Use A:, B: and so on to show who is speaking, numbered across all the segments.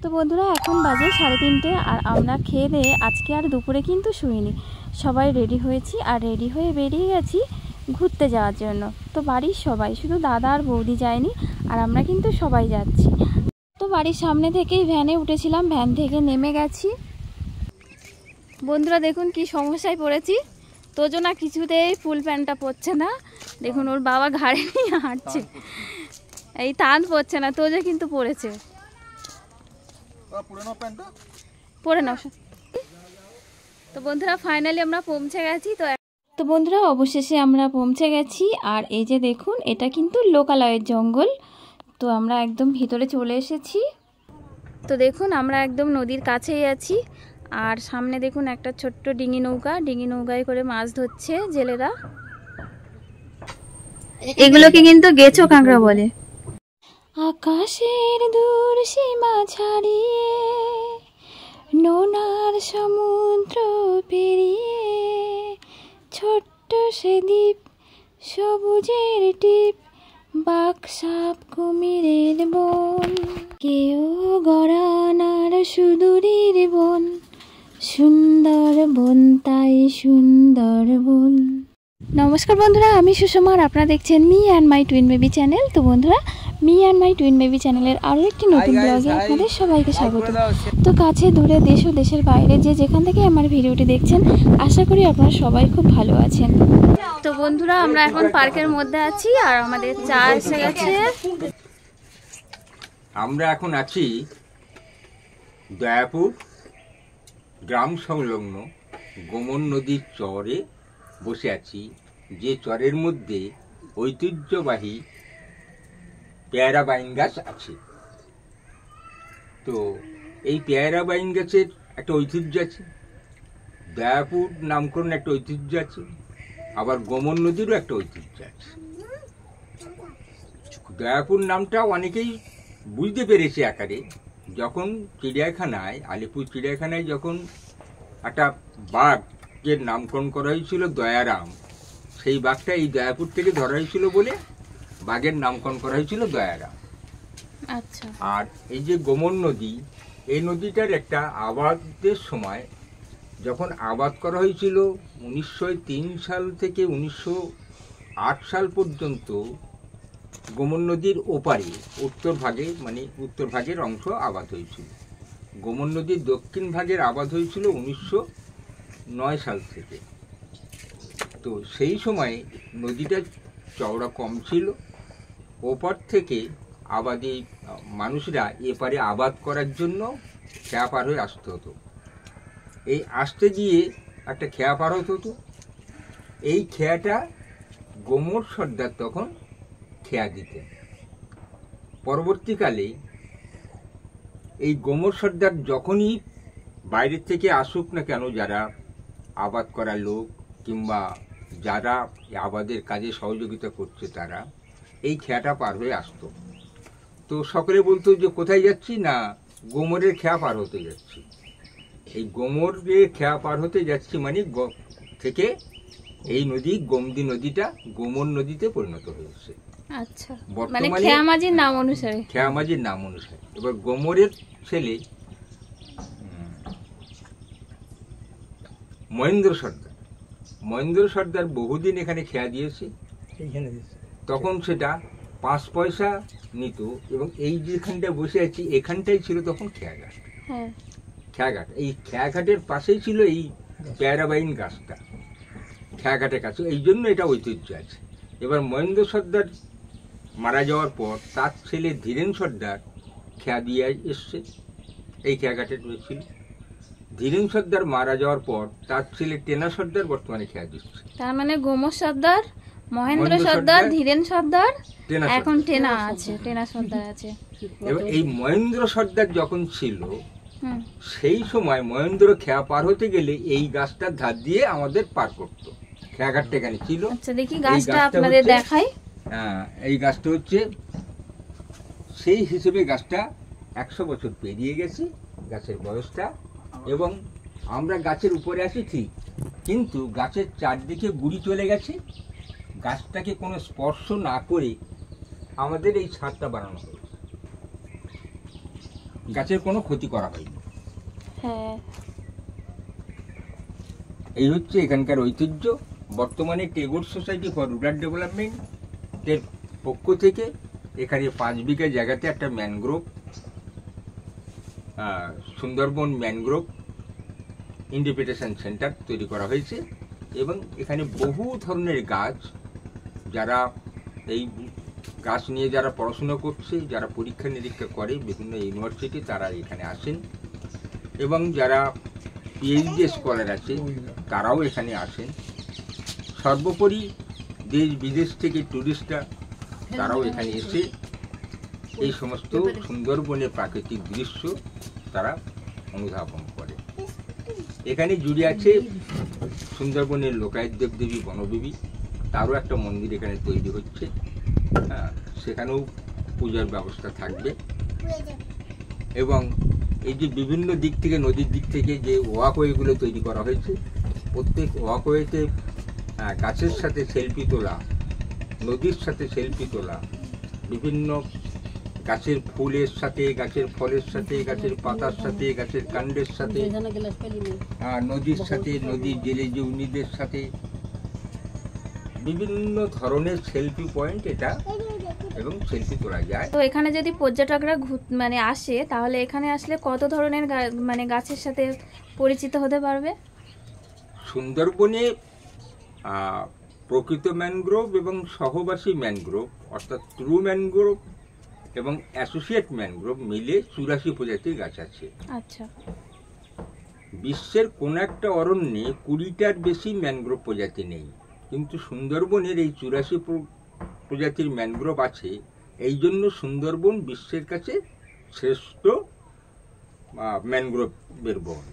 A: তো বন্ধুরা এখন বাজে 3:30 আর আমরা খেয়ে দিয়ে আজকে আর দুপুরে কিন্তু শুইনি। সবাই রেডি হয়েছি আর রেডি হয়ে বেরিয়ে গেছি ঘুরতে যাওয়ার জন্য। তো বাড়ির সবাই, শুধু দাদা আর বৌদি যায়নি, আর আমরা কিন্তু সবাই যাচ্ছি। তো বাড়ির সামনে থেকেই ভ্যানে উঠেছিলাম, ভ্যান থেকে নেমে গেছি। বন্ধুরা দেখুন কি সমস্যায় পড়েছি। তোজো না কিছুতেই ফুল প্যান্টটা পরছে না, দেখুন ওর বাবা ঘাড়ে নিয়ে হাঁটছে, এই টান পড়ছে না। তোজো কিন্তু পড়েছে, পরে নাও। তো বন্ধুরা ফাইনালি আমরা পৌঁছে গেছি। তো বন্ধুরা অবশেষে আমরা পৌঁছে গেছি। আর এই যে দেখুন, এটা কিন্তু লোকালয়ের জঙ্গল। তো আমরা একদম ভিতরে চলে এসেছি। তো দেখুন আমরা একদম নদীর কাছেই আছি। আর সামনে দেখুন একটা ছোট্ট ডিঙি নৌকায় করে মাছ ধরছে জেলেরা। এগুলোকে কিন্তু গেছো কাঁকড়া বলে। আকাশের দূর সীমা ছাড়িয়ে, নোনার সমুদ্র পেরিয়ে, ছোট্ট সে দ্বীপ, সবুজের টিপ, বাকসাপ কুমিরের বন, কেউ গড়ানার সুদূরের বন, সুন্দর বন তাই সুন্দর বন। নমস্কার বন্ধুরা, আমি সুষমা আর আপনারা দেখছেন me and my twin baby channel. তো বন্ধুরা me and my twin baby চ্যানেলের আরও একটি নতুন ব্লগে আপনাদের সবাইকে স্বাগত। তো কাছে দূরে দেশ ও দেশের বাইরে যে যেখান থেকে আমার ভিডিওটি দেখছেন, আশা করি আপনারা সবাই খুব ভালো আছেন। তো বন্ধুরা আমরা এখন পার্কের মধ্যে আছি আর আমাদের চা এসে গেছে।
B: আমরা এখন আছি দয়াপুর গ্রাম সংলগ্ন গোমন নদীর চরে বসে আছি, যে চরের মধ্যে ঐতিহ্যবাহী পেয়ারা বাইন গাছ আছে। তো এই পেয়ারা বাইন গাছের একটা ঐতিহ্য আছে, দয়াপুর নামকরণ একটা ঐতিহ্য আছে, আবার গোমন নদীরও একটা ঐতিহ্য আছে। দয়াপুর নামটা অনেকেই বুঝতে পেরেছে আকারে, যখন চিড়িয়াখানায়, আলিপুর চিড়িয়াখানায় যখন একটা বাঘের নামকরণ করা হয়েছিল দয়ারাম, সেই বাঘটা এই দয়াপুর থেকে ধরা হয়েছিল বলে বাঘের নামকরণ করা হয়েছিল দয়ারাম।
A: আচ্ছা।
B: আর এই যে গোমন নদী, এই নদীটার একটা আবাদের সময় যখন আবাদ করা হয়েছিল 1903 সাল থেকে 1908 সাল পর্যন্ত, গোমন নদীর ওপারে উত্তর ভাগের অংশ আবাদ হয়েছিল। গোমন নদীর দক্ষিণ ভাগের আবাদ হয়েছিল 1909 সাল থেকে। তো সেই সময়ে নদীটা চওড়া কম ছিল, ওপার থেকে আবাদি মানুষরা এপারে আবাদ করার জন্য খেয়া পার হয়ে আসতে হতো। এই আসতে গিয়ে একটা খেয়া পার হতো। এই খেয়াটা গোমর সর্দার তখন খেয়া দিতেন। পরবর্তীকালে এই গোমর সর্দার যখনই বাইরের থেকে আসুক না কেন, যারা আবাদ করা লোক কিংবা যারা আবাদের কাজে সহযোগিতা করছে, তারা এই খেয়াটা পার হয়ে আসতো। তো সকলে বলতো যে কোথায় যাচ্ছি, না গোমরের খেয়া পার হতে যাচ্ছি। এই গোমরের খেয়া পার হতে যাচ্ছি মানে থেকে এই নদী গোমতী নদীটা গোমর নদীতে পরিণত হয়েছে।
A: আচ্ছা, মানে খেয়ামাজির নাম অনুসারে।
B: খেয়ামাজির নাম অনুসারে। এবার গোমরের ছেলে মহেন্দ্র সর্দার বহুদিন এখানে খেয়া দিয়েছে। তখন সেটা 5 পয়সা নিত, এবং এই যেখানটা বসে আছি এখানটাই ছিল তখন খেয়াঘাট। খেয়াঘাট, এই খেয়াঘাটের পাশেই ছিল এই পেয়ারা বাইন গাছটা, খেয়াঘাটের কাছে, এই জন্য এটা ঐতিহ্য আছে। এবার মহেন্দ্র সর্দার মারা যাওয়ার পর তার ছেলে ধীরেন সর্দার খেয়া দিয়ে এসছে, এই খেয়াঘাটে রয়েছিল। ধীরেন সর্দার মারা যাওয়ার পর তার ছেলে টেনা সর্দার বর্তমানে খেয়া দিচ্ছে।
A: তার মানে গোমর সর্দার, মহেন্দ্র সর্দার, ধীরেন সর্দার, এখন টেনা সর্দার আছে।
B: এবার এই মহেন্দ্র সর্দার যখন ছিল, সেই সময় মহেন্দ্র খেয়া পার হতে গেলে এই গাছটার ধার দিয়ে আমাদের পার করতো। খেয়াঘাটটা এখানে ছিল।
A: আচ্ছা, দেখি গাছটা আপনাদের দেখাই।
B: হ্যাঁ, এই গাছটা হচ্ছে সেই হিসেবে গাছটা 100 বছর পেরিয়ে গেছে গাছের বয়সটা, এবং আমরা গাছের উপরে আছি ঠিক, কিন্তু গাছের চারদিকে গুড়ি চলে গেছে। গাছটাকে কোনো স্পর্শ না করে আমাদের এই ছাদটা বানানো হয়েছে। গাছের কোনো ক্ষতি করা হয়নি।
A: হ্যাঁ,
B: এই হচ্ছে এখানকার ঐতিহ্য। বর্তমানে টেগোর সোসাইটি ফর রুরাল ডেভেলপমেন্টের পক্ষ থেকে এখানে 5 বিঘা জায়গাতে একটা mangrove, Sundarban mangrove interpretation centre তৈরি করা হয়েছে এবং এখানে বহু ধরনের গাছ, যারা এই গাছ নিয়ে যারা পড়াশোনা করছে, যারা পরীক্ষা নিরীক্ষা করে বিভিন্ন ইউনিভার্সিটি, তারা এখানে আসেন এবং যারা পিএইচডি স্কলার আছে তারাও এখানে আসেন। সর্বোপরি দেশ বিদেশ থেকে ট্যুরিস্টরা তারাও এখানে এসে এই সমস্ত সুন্দরবনের প্রাকৃতিক দৃশ্য তারা অনুধাবন করে। এখানে জুড়ে আছে সুন্দরবনের লোকায়ত দেবদেবী বনদেবী, তারও একটা মন্দির এখানে তৈরি হচ্ছে। সেখানেও পূজার ব্যবস্থা থাকবে এবং এই যে বিভিন্ন দিক থেকে, নদীর দিক থেকে যে ওয়াকওয়েগুলো তৈরি করা হয়েছে, প্রত্যেক ওয়াকওয়েতে গাছের সাথে সেলফি তোলা, নদীর সাথে সেলফি তোলা, বিভিন্ন গাছের ফুলের সাথে, গাছের ফলের সাথে, গাছের পাতার সাথে, গাছের কাণ্ডের সাথে, নদীর সাথে, নদীর জেলে জৌনিদের সাথে বিভিন্ন ধরনের সেলফি পয়েন্ট এটা, এবং সেলফি তোলা যায়।
A: তো এখানে যদি পর্যটকরা মানে আসে, তাহলে এখানে আসলে কত ধরনের মানে গাছের সাথে পরিচিত হতে পারবে?
B: সুন্দরবনে প্রকৃত ম্যানগ্রোভ এবং সহবাসী ম্যানগ্রোভ, অর্থাৎ ট্রু ম্যানগ্রোভ এবং অ্যাসোসিয়েট ম্যানগ্রোভ মিলে 84 প্রজাতির গাছ আছে।
A: আচ্ছা।
B: বিশ্বের কোন একটা অরণ্যে 20টার বেশি ম্যানগ্রোভ প্রজাতি নেই, কিন্তু সুন্দরবনের এই 84 প্রজাতির ম্যানগ্রোভ আছে। এই জন্য সুন্দরবন বিশ্বের কাছে শ্রেষ্ঠ ম্যানগ্রোভের বন।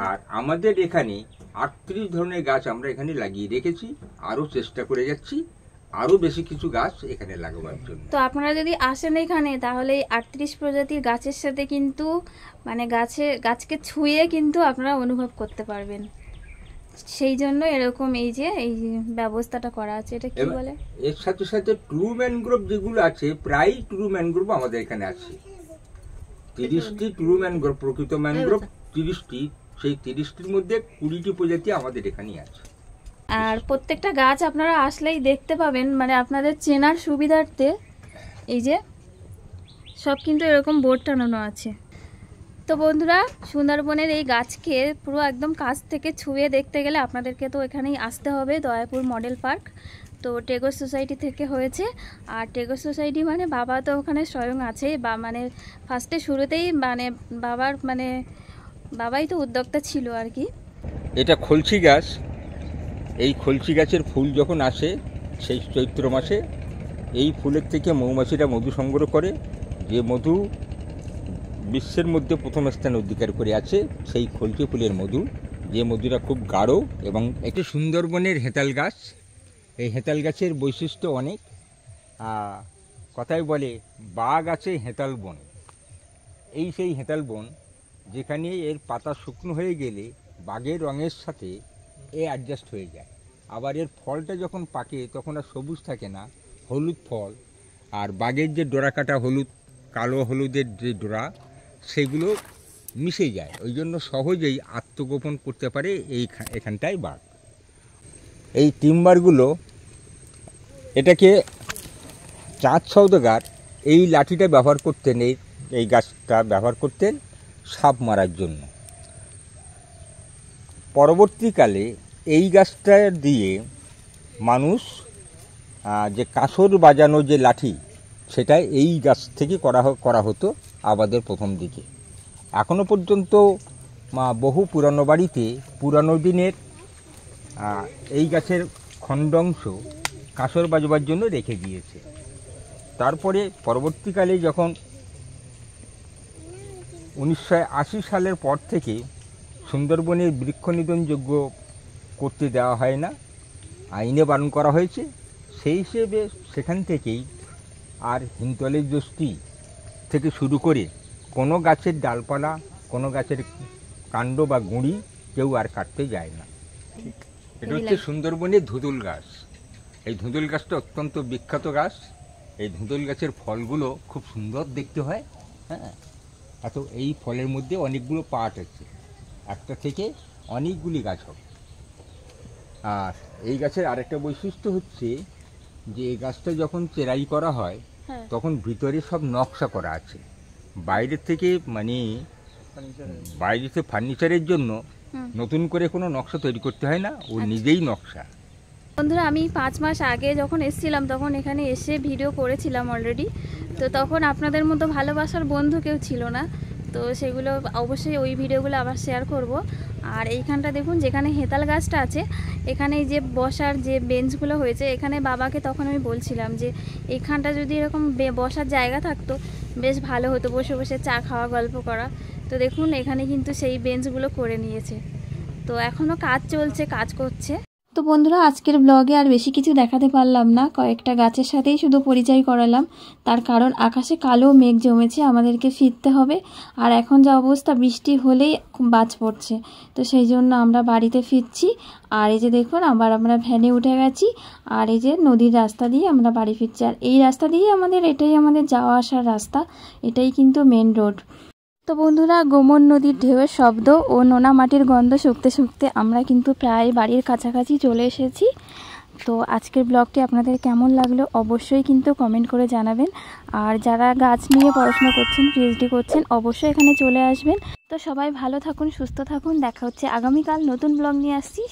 B: আর আমাদের এখানে 38 ধরনের গাছ আমরা এখানে লাগিয়ে রেখেছি, আরো চেষ্টা করে যাচ্ছি আরো বেশি কিছু গাছ এখানে লাগাবার জন্য।
A: তো আপনারা যদি আসেন এখানে, তাহলে 38 প্রজাতির গাছের সাথে কিন্তু মানে গাছকে ছুঁয়ে কিন্তু আপনারা অনুভব করতে পারবেন। সেই জন্য এরকম এই যে ব্যবস্থাটা করা আছে। এটা কি বলে?
B: এর সাথে সাথে ট্রু ম্যানগ্রোভ যেগুলো আছে, প্রায় ট্রু ম্যানগ্রোভ আমাদের এখানে আছে। 30টি ট্রু ম্যানগ্রোভ, প্রকৃত ম্যানগ্রোভ 30টি, সেই 30টির মধ্যে 20টি প্রজাতি আমাদের এখানে আছে।
A: আর প্রত্যেকটা গাছ আপনারা আসলেই দেখতে পাবেন, মানে আপনাদের চেনার সুবিধার্থে এই যে সব কিন্তু এরকম বোর্ড টানানো আছে। তো বন্ধুরা, সুন্দরবনের এই গাছকে পুরো একদম কাছ থেকে ছুঁয়ে দেখতে গেলে আপনাদেরকে তো এখানেই আসতে হবে, দয়াপুর মডেল পার্ক। তো টেগোর সোসাইটি থেকে হয়েছে। আর টেগোর সোসাইটি মানে বাবা তো ওখানে স্বয়ং আছে, বা মানে ফার্স্টে শুরুতেই মানে বাবাই তো উদ্যোক্তা ছিল আর কি।
B: এটা খলসি গাছ। এই খলসি গাছের ফুল যখন আসে সেই চৈত্র মাসে, এই ফুলের থেকে মৌমাছিরা মধু সংগ্রহ করে, যে মধু বিশ্বের মধ্যে প্রথম স্থান অধিকার করে আছে সেই খলসি ফুলের মধু, যে মধুটা খুব গাঢ়। এবং একটি সুন্দরবনের হেতাল গাছ। এই হেতাল গাছের বৈশিষ্ট্য অনেক। কথায় বলে বাঘ আছে হেতাল বন। এই সেই হেতাল বন, যেখানে এর পাতা শুকনো হয়ে গেলে বাঘের রঙের সাথে অ্যাডজাস্ট হয়ে যায়। আবার এর ফলটা যখন পাকে তখন আর সবুজ থাকে না, হলুদ ফল। আর বাঘের যে ডোরা কাটা হলুদ, কালো হলুদের যে ডোরা, সেগুলো মিশে যায়। ওই জন্য সহজেই আত্মগোপন করতে পারে এখানটায় বাঘ। এই টিম্বারগুলো, এটাকে চাঁদ সওদাগর এই লাঠিটা ব্যবহার করতেন, এই গাছটা ব্যবহার করতেন সাপ মারার জন্য। পরবর্তীকালে এই গাছটা দিয়ে মানুষ যে কাঁসর বাজানো যে লাঠি, সেটা এই গাছ থেকে করা হতো আবাদের প্রথম দিকে। এখনও পর্যন্ত বহু পুরানো বাড়িতে পুরানো দিনের এই গাছের খণ্ডাংশ কাঁসর বাজবার জন্য রেখে দিয়েছে। তারপরে পরবর্তীকালে যখন 1980 সালের পর থেকে সুন্দরবনের বৃক্ষ নিধনযোগ্য করতে দেওয়া হয় না, আইনে বারণ করা হয়েছে। সেই হিসেবে সেখান থেকেই আর হিমতলের যষ্টি থেকে শুরু করে কোনো গাছের ডালপালা, কোনো গাছের কাণ্ড বা গুঁড়ি কেউ আর কাটতে যায় না। এটা হচ্ছে সুন্দরবনের ধুঁদুল গাছ। এই ধুঁদুল গাছটা অত্যন্ত বিখ্যাত গাছ। এই ধুঁদুল গাছের ফলগুলো খুব সুন্দর দেখতে হয়। হ্যাঁ, এত এই ফলের মধ্যে অনেকগুলো পার্ট আছে, একটা থেকে অনেকগুলি গাছ হবে। আর এই গাছের আরেকটা বৈশিষ্ট্য হচ্ছে যে এই গাছটা যখন চেরাই করা হয় তখন ভিতরে সব নকশা করা আছে। বাইরের থেকে মানে বাইরেতে ফার্নিচারের জন্য নতুন করে কোনো নকশা তৈরি করতে হয় না, ও নিজেই নকশা।
A: বন্ধুরা, আমি 5 মাস আগে যখন এসেছিলাম তখন এখানে এসে ভিডিও করেছিলাম অলরেডি। তো তখন আপনাদের মতো ভালোবাসার বন্ধু কেউ ছিল না, তো সেগুলো অবশ্যই ওই ভিডিওগুলো আবার শেয়ার করব। আর এইখানটা দেখুন, যেখানে হেতাল গাছটা আছে এখানে এই যে বসার যে বেঞ্চগুলো হয়েছে, এখানে বাবাকে তখন আমি বলছিলাম যে এইখানটা যদি এরকম বসার জায়গা থাকতো বেশ ভালো হতো, বসে বসে চা খাওয়া, গল্প করা। তো দেখুন এখানে কিন্তু সেই বেঞ্চগুলো করে নিয়েছে। তো এখনও কাজ চলছে, কাজ করছে। তো বন্ধুরা, আজকের ব্লগে আর বেশি কিছু দেখাতে পারলাম না, কয়েকটা গাছের সাথেই শুধু পরিচয় করালাম। তার কারণ আকাশে কালো মেঘ জমেছে, আমাদেরকে ফিরতে হবে। আর এখন যা অবস্থা, বৃষ্টি হলেই বাজ পড়ছে, তো সেই জন্য আমরা বাড়িতে ফিরছি। আর এই যে দেখুন, আবার আমরা ভ্যানে উঠে গেছি, আর এই যে নদীর রাস্তা দিয়ে আমরা বাড়ি ফিরছি। আর এই রাস্তা দিয়ে এটাই আমাদের যাওয়া আসার রাস্তা, এটাই কিন্তু মেন রোড। তো বন্ধুরা, গোমন নদীর ঢেউয়ের শব্দ ও নোনা মাটির গন্ধ শুঁকতে শুঁকতে আমরা কিন্তু প্রায় বাড়ির কাছাকাছি চলে এসেছি। তো আজকের ব্লগটি আপনাদের কেমন লাগলো অবশ্যই কিন্তু কমেন্ট করে জানাবেন। আর যারা গাছ নিয়ে পড়াশোনা করছেন, পিএইচডি করছেন, অবশ্যই এখানে চলে আসবেন। তো সবাই ভালো থাকুন, সুস্থ থাকুন, দেখা হচ্ছে আগামীকাল নতুন ব্লগ নিয়ে আসছি।